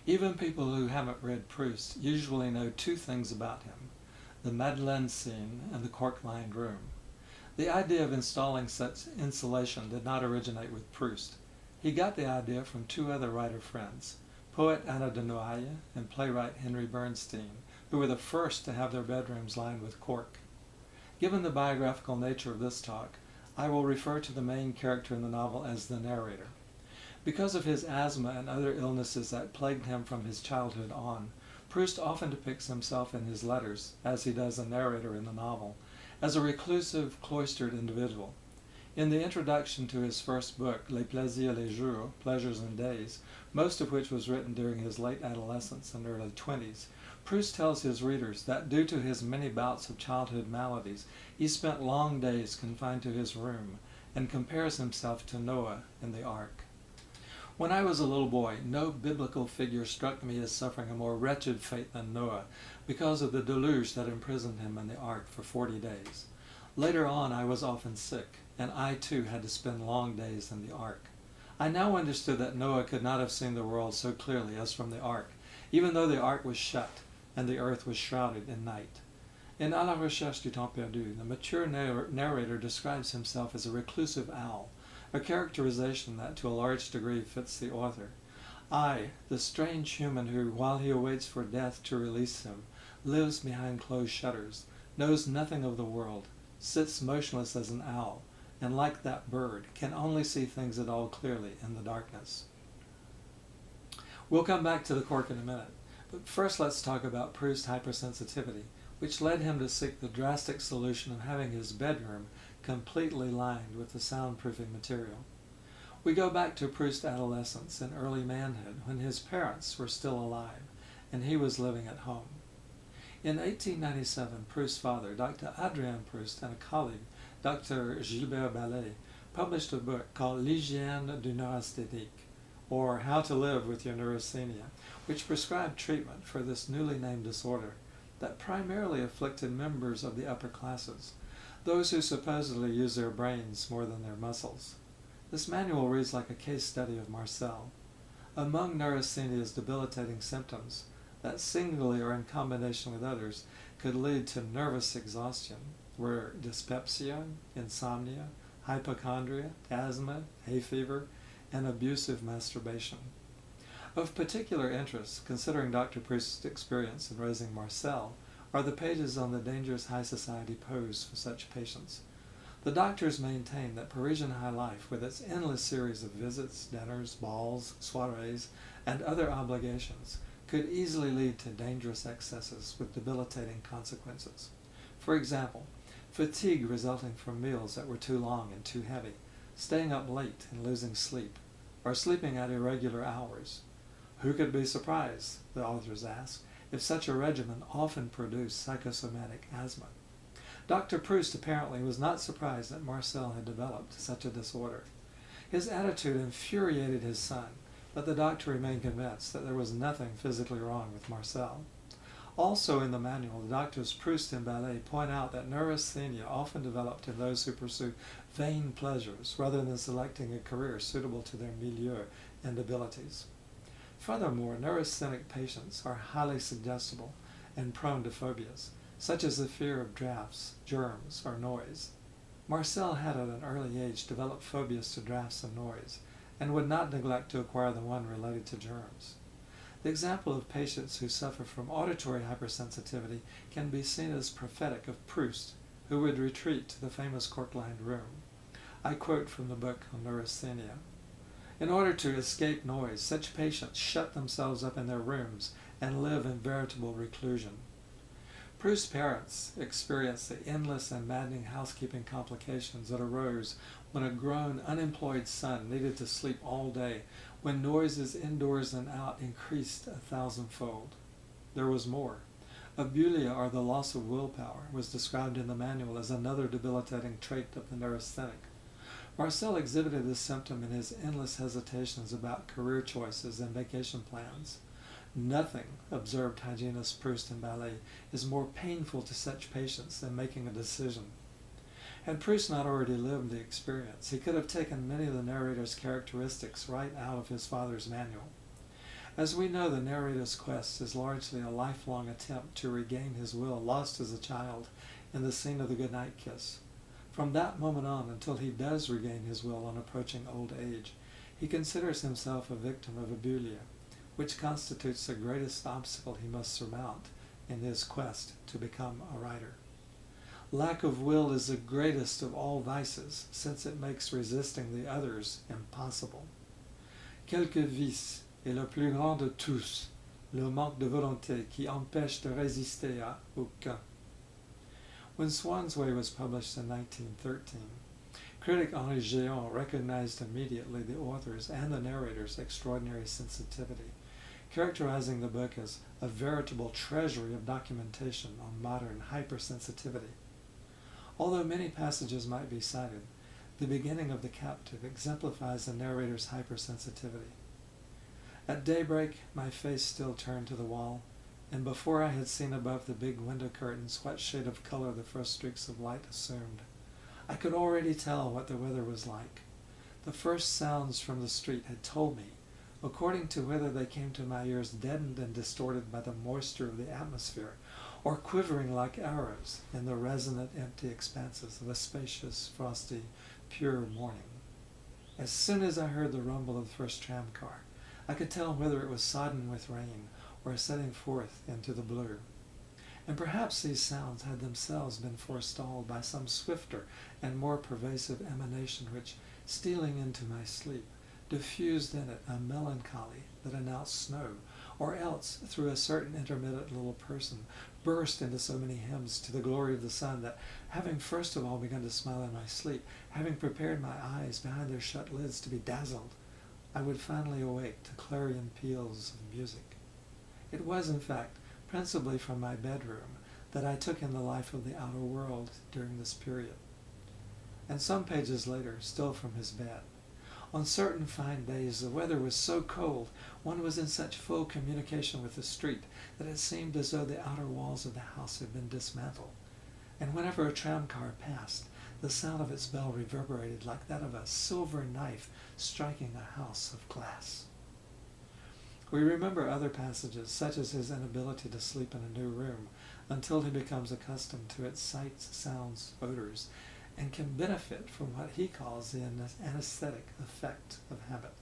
Even people who haven't read Proust usually know two things about him: the Madeleine scene and the cork-lined room. The idea of installing such insulation did not originate with Proust. He got the idea from two other writer friends, poet Anna de Noailles and playwright Henry Bernstein, who were the first to have their bedrooms lined with cork. Given the biographical nature of this talk, I will refer to the main character in the novel as the narrator. Because of his asthma and other illnesses that plagued him from his childhood on, Proust often depicts himself in his letters, as he does the narrator in the novel, as a reclusive, cloistered individual. In the introduction to his first book, Les Plaisirs les Jours, Pleasures and Days, most of which was written during his late adolescence and early 20s, Proust tells his readers that due to his many bouts of childhood maladies, he spent long days confined to his room, and compares himself to Noah in the ark. When I was a little boy, no biblical figure struck me as suffering a more wretched fate than Noah, because of the deluge that imprisoned him in the ark for 40 days. Later on, I was often sick, and I too had to spend long days in the ark. I now understood that Noah could not have seen the world so clearly as from the ark, even though the ark was shut and the earth was shrouded in night. In À la recherche du temps perdu, the mature narrator describes himself as a reclusive owl, a characterization that to a large degree fits the author. I, the strange human who, while he awaits for death to release him, lives behind closed shutters, knows nothing of the world, sits motionless as an owl, and like that bird, can only see things at all clearly in the darkness. We'll come back to the cork in a minute, but first let's talk about Proust's hypersensitivity, which led him to seek the drastic solution of having his bedroom completely lined with the soundproofing material. We go back to Proust's adolescence and early manhood when his parents were still alive and he was living at home. In 1897, Proust's father, Dr. Adrien Proust, and a colleague, Dr. Gilbert Ballet, published a book called L'hygiène du neurasthénique, or How to Live with Your Neurasthenia, which prescribed treatment for this newly named disorder that primarily afflicted members of the upper classes, those who supposedly use their brains more than their muscles. This manual reads like a case study of Marcel. Among neurasthenia's debilitating symptoms, that singly or in combination with others could lead to nervous exhaustion, were dyspepsia, insomnia, hypochondria, asthma, hay fever, and abusive masturbation. Of particular interest, considering Dr. Proust's experience in raising Marcel, are the pages on the dangerous high society pose for such patients. The doctors maintain that Parisian high life, with its endless series of visits, dinners, balls, soirees, and other obligations, could easily lead to dangerous excesses with debilitating consequences. For example, fatigue resulting from meals that were too long and too heavy, staying up late and losing sleep, or sleeping at irregular hours. Who could be surprised, the authors ask, if such a regimen often produced psychosomatic asthma? Dr. Proust apparently was not surprised that Marcel had developed such a disorder. His attitude infuriated his son, but the doctor remained convinced that there was nothing physically wrong with Marcel. Also in the manual, the doctors Proust and Ballet point out that neurasthenia often developed in those who pursue vain pleasures rather than selecting a career suitable to their milieu and abilities. Furthermore, neurasthenic patients are highly suggestible and prone to phobias, such as the fear of drafts, germs, or noise. Marcel had at an early age developed phobias to drafts and noise, and would not neglect to acquire the one related to germs. The example of patients who suffer from auditory hypersensitivity can be seen as prophetic of Proust, who would retreat to the famous cork-lined room. I quote from the book on neurasthenia. In order to escape noise, such patients shut themselves up in their rooms and live in veritable reclusion. Proust's parents experienced the endless and maddening housekeeping complications that arose when a grown, unemployed son needed to sleep all day, when noises indoors and out increased 1,000-fold. There was more. Abulia, or the loss of willpower, was described in the manual as another debilitating trait of the neurasthenic. Marcel exhibited this symptom in his endless hesitations about career choices and vacation plans. Nothing, observed hygienist Proust and Ballet, is more painful to such patients than making a decision. Had Proust not already lived the experience, he could have taken many of the narrator's characteristics right out of his father's manual. As we know, the narrator's quest is largely a lifelong attempt to regain his will lost as a child in the scene of the goodnight kiss. From that moment on until he does regain his will on approaching old age, he considers himself a victim of abulia, which constitutes the greatest obstacle he must surmount in his quest to become a writer. Lack of will is the greatest of all vices, since it makes resisting the others impossible. Quelques vices est le plus grand de tous, le manque de volonté qui empêche de résister à aucun. When Swann's Way was published in 1913, critic Henri Géant recognized immediately the author's and the narrator's extraordinary sensitivity, characterizing the book as a veritable treasury of documentation on modern hypersensitivity. Although many passages might be cited, the beginning of The Captive exemplifies the narrator's hypersensitivity. At daybreak, my face still turned to the wall, and before I had seen above the big window curtains what shade of color the first streaks of light assumed, I could already tell what the weather was like. The first sounds from the street had told me, according to whether they came to my ears deadened and distorted by the moisture of the atmosphere, or quivering like arrows in the resonant empty expanses of a spacious, frosty, pure morning. As soon as I heard the rumble of the first tram car, I could tell whether it was sodden with rain or setting forth into the blue. And perhaps these sounds had themselves been forestalled by some swifter and more pervasive emanation which, stealing into my sleep, diffused in it a melancholy that announced snow, or else, through a certain intermittent little person, burst into so many hymns to the glory of the sun that, having first of all begun to smile in my sleep, having prepared my eyes behind their shut lids to be dazzled, I would finally awake to clarion peals of music. It was, in fact, principally from my bedroom that I took in the life of the outer world during this period. And some pages later, still from his bed. On certain fine days the weather was so cold, one was in such full communication with the street, that it seemed as though the outer walls of the house had been dismantled. And whenever a tram-car passed, the sound of its bell reverberated like that of a silver knife striking a house of glass. We remember other passages, such as his inability to sleep in a new room until he becomes accustomed to its sights, sounds, odors, and can benefit from what he calls the anesthetic effect of habit.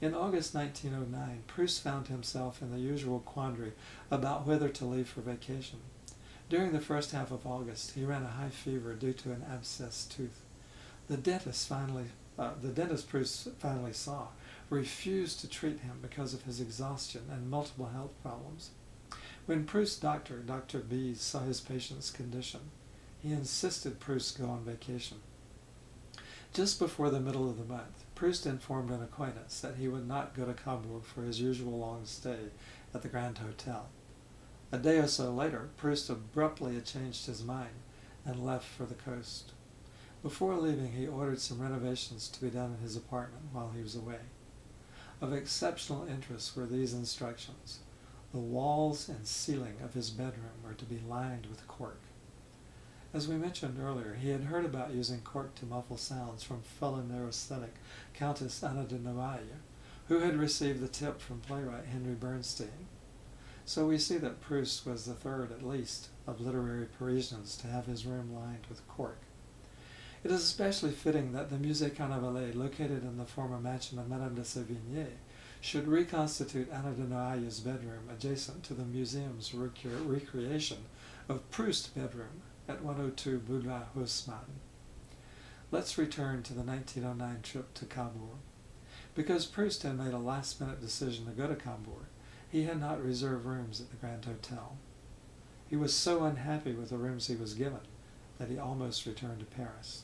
In August 1909, Proust found himself in the usual quandary about whether to leave for vacation. During the first half of August, he ran a high fever due to an abscessed tooth. The dentist Proust finally saw refused to treat him because of his exhaustion and multiple health problems. When Proust's doctor, Dr. B, saw his patient's condition, he insisted Proust go on vacation. Just before the middle of the month, Proust informed an acquaintance that he would not go to Cabourg for his usual long stay at the Grand Hotel. A day or so later, Proust abruptly changed his mind and left for the coast. Before leaving, he ordered some renovations to be done in his apartment while he was away. Of exceptional interest were these instructions. The walls and ceiling of his bedroom were to be lined with cork. As we mentioned earlier, he had heard about using cork to muffle sounds from fellow neurasthenic Countess Anna de Noailles, who had received the tip from playwright Henry Bernstein. So we see that Proust was the third, at least, of literary Parisians to have his room lined with cork. It is especially fitting that the Musée Carnavalet, located in the former mansion of Madame de Sévigné, should reconstitute Anna de Noailles' bedroom adjacent to the museum's recreation of Proust's bedroom at 102 Boulevard Haussmann. Let's return to the 1909 trip to Cabourg. Because Proust had made a last-minute decision to go to Cabourg, he had not reserved rooms at the Grand Hotel. He was so unhappy with the rooms he was given that he almost returned to Paris.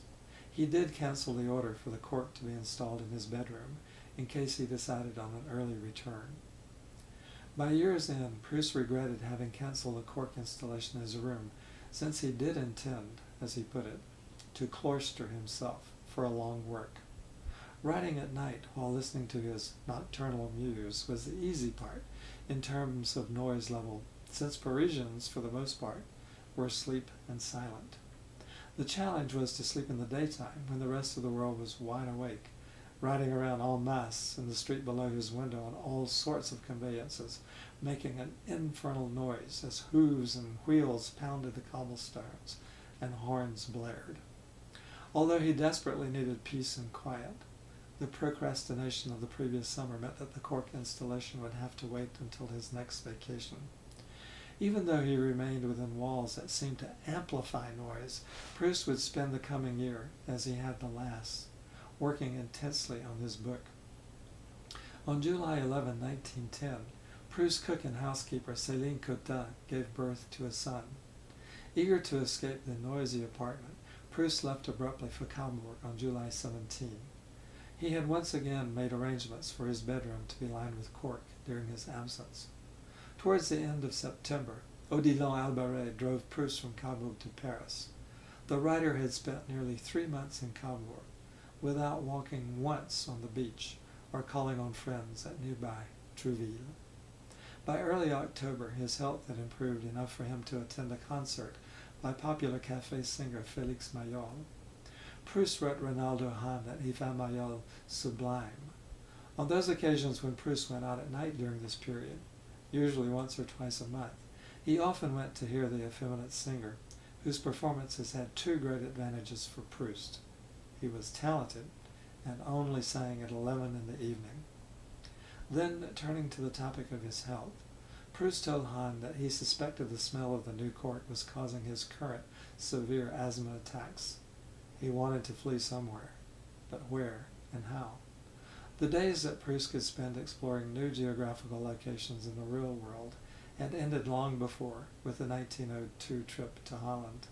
He did cancel the order for the cork to be installed in his bedroom in case he decided on an early return. By year's end, Proust regretted having canceled the cork installation in his room, since he did intend, as he put it, to cloister himself for a long work. Writing at night while listening to his nocturnal muse was the easy part in terms of noise level, since Parisians, for the most part, were asleep and silent. The challenge was to sleep in the daytime when the rest of the world was wide awake, riding around en masse in the street below his window on all sorts of conveyances, making an infernal noise as hooves and wheels pounded the cobblestones and horns blared. Although he desperately needed peace and quiet, the procrastination of the previous summer meant that the cork installation would have to wait until his next vacation. Even though he remained within walls that seemed to amplify noise, Proust would spend the coming year, as he had the last, working intensely on his book. On July 11, 1910, Proust's cook and housekeeper Céline Cotta gave birth to a son. Eager to escape the noisy apartment, Proust left abruptly for Cambourg on July 17. He had once again made arrangements for his bedroom to be lined with cork during his absence. Towards the end of September, Odilon Albaret drove Proust from Cambourg to Paris. The writer had spent nearly 3 months in Cambourg without walking once on the beach or calling on friends at nearby Trouville. By early October, his health had improved enough for him to attend a concert by popular café singer Félix Mayol. Proust wrote Rinaldo Hahn that he found Mayol sublime. On those occasions when Proust went out at night during this period, usually once or twice a month, he often went to hear the effeminate singer, whose performances had two great advantages for Proust. He was talented, and only sang at 11 in the evening. Then, turning to the topic of his health, Proust told Hahn that he suspected the smell of the new cork was causing his current severe asthma attacks. He wanted to flee somewhere, but where and how? The days that Proust could spend exploring new geographical locations in the real world had ended long before with the 1902 trip to Holland.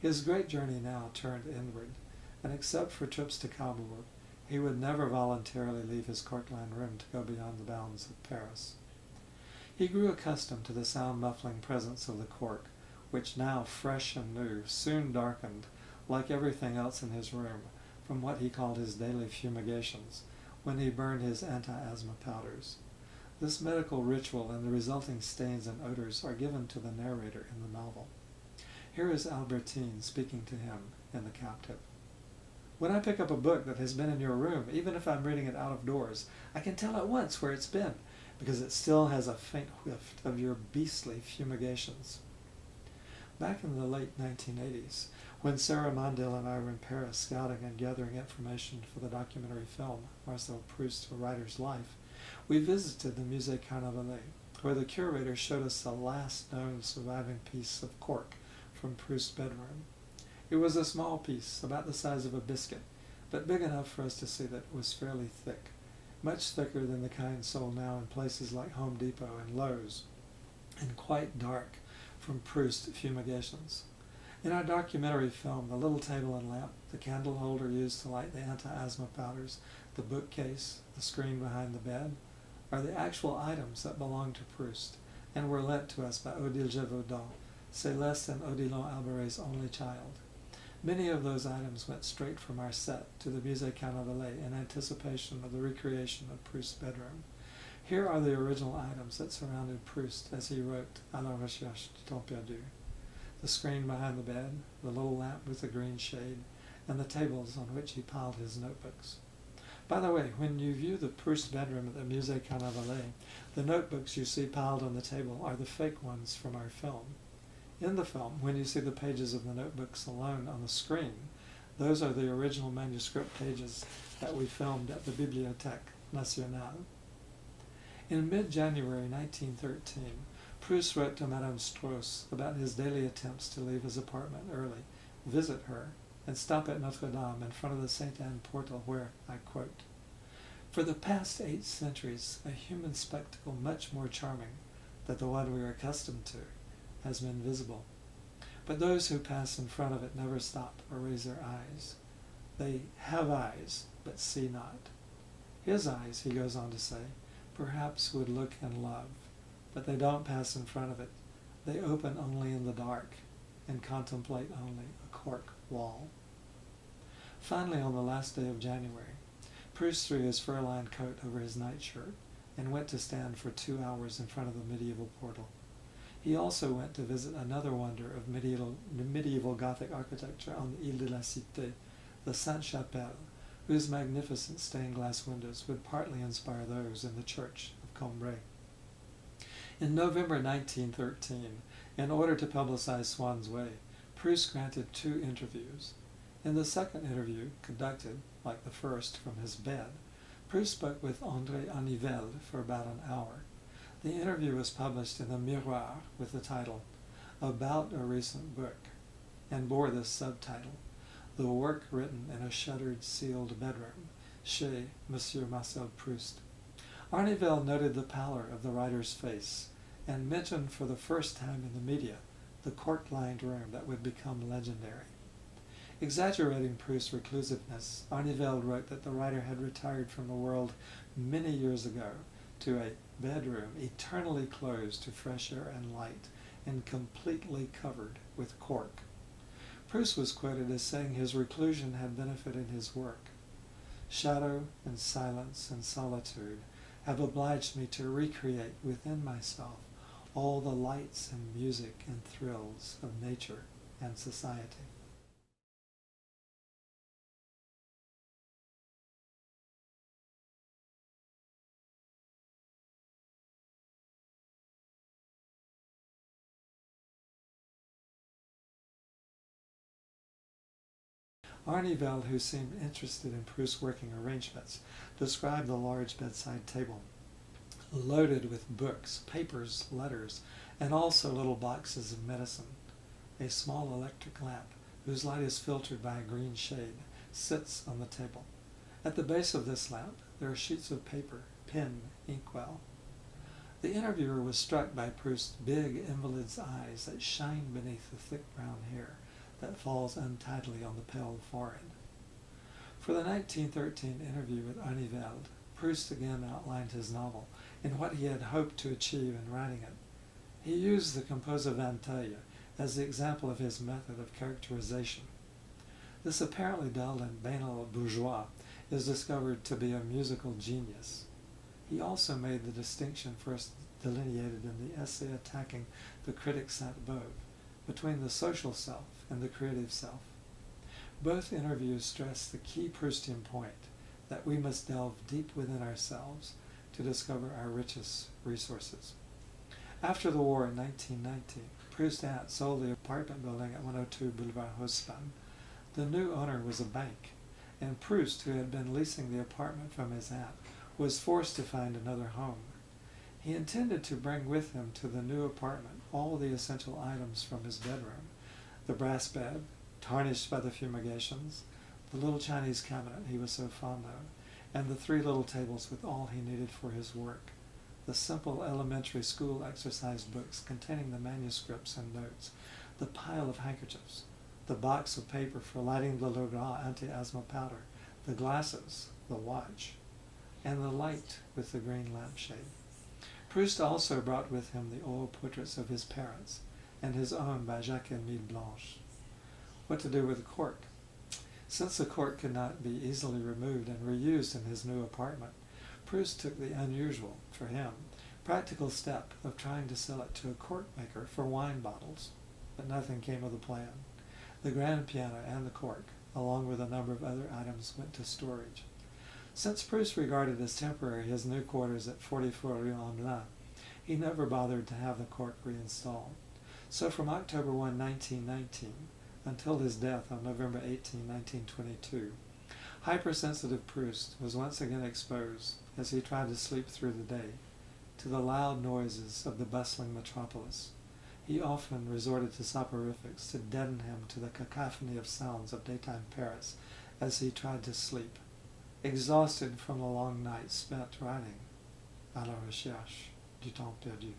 His great journey now turned inward, and except for trips to Cambourg, he would never voluntarily leave his cork-lined room to go beyond the bounds of Paris. He grew accustomed to the sound-muffling presence of the cork, which now, fresh and new, soon darkened, like everything else in his room, from what he called his daily fumigations, when he burned his anti-asthma powders. This medical ritual and the resulting stains and odors are given to the narrator in the novel. Here is Albertine speaking to him in The Captive. When I pick up a book that has been in your room, even if I'm reading it out of doors, I can tell at once where it's been, because it still has a faint whiff of your beastly fumigations. Back in the late 1980s, when Sarah Mondale and I were in Paris scouting and gathering information for the documentary film Marcel Proust, A Writer's Life, we visited the Musée Carnavalet, where the curator showed us the last known surviving piece of cork from Proust's bedroom. It was a small piece, about the size of a biscuit, but big enough for us to see that it was fairly thick, much thicker than the kind sold now in places like Home Depot and Lowe's, and quite dark from Proust fumigations. In our documentary film, the little table and lamp, the candle holder used to light the anti-asthma powders, the bookcase, the screen behind the bed, are the actual items that belong to Proust and were lent to us by Odile Gévaudan, Céleste and Odilon Albaret's only child. Many of those items went straight from our set to the Musée Carnavalet in anticipation of the recreation of Proust's bedroom. Here are the original items that surrounded Proust as he wrote À la recherche du temps perdu. The screen behind the bed, the little lamp with the green shade, and the tables on which he piled his notebooks. By the way, when you view the Proust bedroom at the Musée Carnavalet, the notebooks you see piled on the table are the fake ones from our film. In the film, when you see the pages of the notebooks alone on the screen, those are the original manuscript pages that we filmed at the Bibliothèque Nationale. In mid-January 1913, Proust wrote to Madame Strauss about his daily attempts to leave his apartment early, visit her, and stop at Notre Dame in front of the Sainte Anne portal where, I quote, "For the past 8 centuries, a human spectacle much more charming than the one we are accustomed to has been visible. But those who pass in front of it never stop or raise their eyes. They have eyes, but see not. His eyes," he goes on to say, "perhaps would look and love, but they don't pass in front of it. They open only in the dark and contemplate only a cork wall." Finally, on the last day of January, Proust threw his fur-lined coat over his nightshirt and went to stand for 2 hours in front of the medieval portal. He also went to visit another wonder of medieval Gothic architecture on the Ile de la Cité, the Sainte-Chapelle, whose magnificent stained glass windows would partly inspire those in the church of Cambrai. In November 1913, in order to publicize Swann's Way, Proust granted 2 interviews. In the second interview, conducted, like the first, from his bed, Proust spoke with André Arnivelle for about an hour. The interview was published in the Miroir with the title, About a Recent Book, and bore this subtitle, The Work Written in a Shuttered, Sealed Bedroom, chez Monsieur Marcel Proust. Arnivelle noted the pallor of the writer's face, and mentioned for the first time in the media the cork-lined room that would become legendary. Exaggerating Proust's reclusiveness, Arnivelle wrote that the writer had retired from the world many years ago to a bedroom eternally closed to fresh air and light and completely covered with cork. Proust was quoted as saying his reclusion had benefited his work. Shadow and silence and solitude have obliged me to recreate within myself all the lights and music and thrills of nature and society. Arnivelle, who seemed interested in Proust's working arrangements, described the large bedside table, loaded with books, papers, letters, and also little boxes of medicine. A small electric lamp, whose light is filtered by a green shade, sits on the table. At the base of this lamp there are sheets of paper, pen, inkwell. The interviewer was struck by Proust's big invalid's eyes that shine beneath the thick brown hair that falls untidily on the pale forehead. For the 1913 interview with Arnivelle, Proust again outlined his novel and what he had hoped to achieve in writing it. He used the composer Vinteuil as the example of his method of characterization. This apparently dull and banal bourgeois is discovered to be a musical genius. He also made the distinction first delineated in the essay attacking the critic Sainte-Beuve between the social self and the creative self. Both interviews stress the key Proustian point that we must delve deep within ourselves to discover our richest resources. After the war in 1919, Proust's aunt sold the apartment building at 102 Boulevard Haussmann. The new owner was a bank, and Proust, who had been leasing the apartment from his aunt, was forced to find another home. He intended to bring with him to the new apartment all the essential items from his bedroom: the brass bed, tarnished by the fumigations, the little Chinese cabinet he was so fond of, and the 3 little tables with all he needed for his work, the simple elementary school exercise books containing the manuscripts and notes, the pile of handkerchiefs, the box of paper for lighting the Legrand anti-asthma powder, the glasses, the watch, and the light with the green lampshade. Proust also brought with him the oil portraits of his parents and his own by Jacques-Émile Blanche. What to do with the cork? Since the cork could not be easily removed and reused in his new apartment, Proust took the unusual, for him, practical step of trying to sell it to a cork maker for wine bottles, but nothing came of the plan. The grand piano and the cork, along with a number of other items, went to storage. Since Proust regarded as temporary his new quarters at 44 Rue Hamelin, he never bothered to have the cork reinstalled. So from October 1, 1919, until his death on November 18, 1922, hypersensitive Proust was once again exposed, as he tried to sleep through the day, to the loud noises of the bustling metropolis. He often resorted to soporifics to deaden him to the cacophony of sounds of daytime Paris as he tried to sleep, exhausted from the long nights spent writing à la recherche du temps perdu.